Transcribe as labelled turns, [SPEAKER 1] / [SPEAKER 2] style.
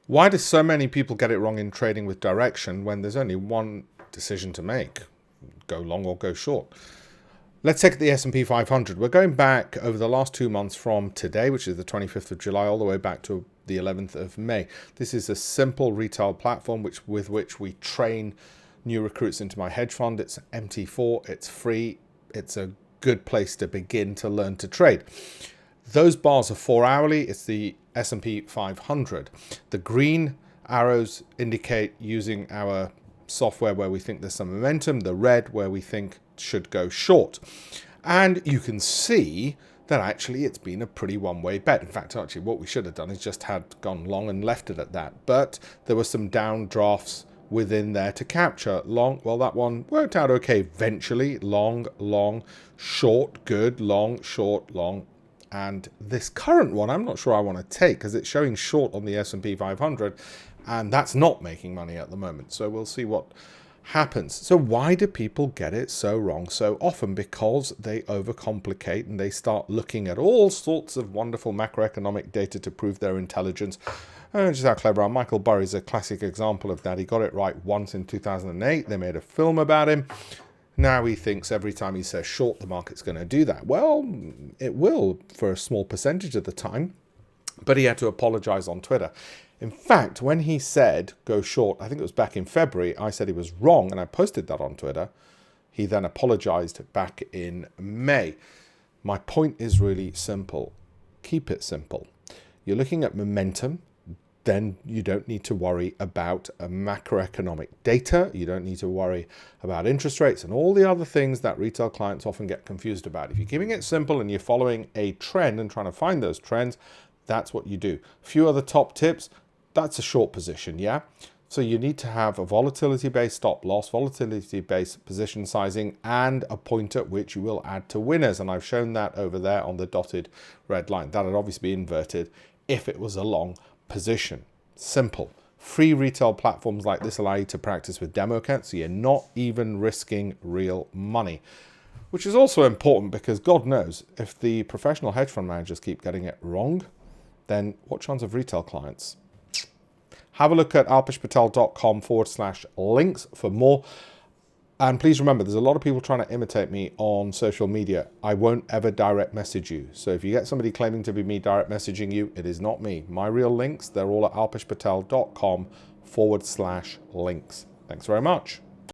[SPEAKER 1] Why do so many people get it wrong in trading with direction when there's only one decision to make? Go long or go short. Let's take the S&P 500. We're going back over the last 2 months from today, which is the 25th of July, all the way back to the 11th of May. This is a simple retail platform with which we train new recruits into my hedge fund. It's MT4, it's free, it's a good place to begin to learn to trade. Those bars are 4 hourly. It's the S&P 500. The green arrows indicate using our software where we think there's some momentum, the red where we think should go short. And you can see that actually it's been a pretty one-way bet. In fact, actually what we should have done is just had gone long and left it at that. But there were some downdrafts within there to capture. Long, well, that one worked out okay eventually. Long, long, short, good, long, short, long. And this current one, I'm not sure I want to take because it's showing short on the S&P 500 and that's not making money at the moment. So we'll see what happens. So why do people get it so wrong so often? Because they overcomplicate and they start looking at all sorts of wonderful macroeconomic data to prove their intelligence. Just how clever. Michael Burry is a classic example of that. He got it right once in 2008. They made a film about him. Now he thinks every time he says short, the market's going to do that. Well, it will for a small percentage of the time, but he had to apologize on Twitter. In fact, when he said go short, I think it was back in February, I said he was wrong, and I posted that on Twitter. He then apologized back in May. My point is really simple. Keep it simple. You're looking at momentum. Then you don't need to worry about macroeconomic data. You don't need to worry about interest rates and all the other things that retail clients often get confused about. If you're keeping it simple and you're following a trend and trying to find those trends, that's what you do. A few other top tips, that's a short position, yeah? So you need to have a volatility-based stop loss, volatility-based position sizing, and a point at which you will add to winners. And I've shown that over there on the dotted red line. That would obviously be inverted if it was a long position. Simple. Free retail platforms like this allow you to practice with demo accounts, so you're not even risking real money, which is also important because God knows if the professional hedge fund managers keep getting it wrong, then what chance of retail clients? Have a look at alpeshpatel.com/links for more. And please remember, there's a lot of people trying to imitate me on social media. I won't ever direct message you. So if you get somebody claiming to be me direct messaging you, it is not me. My real links, they're all at alpeshpatel.com/links. Thanks very much.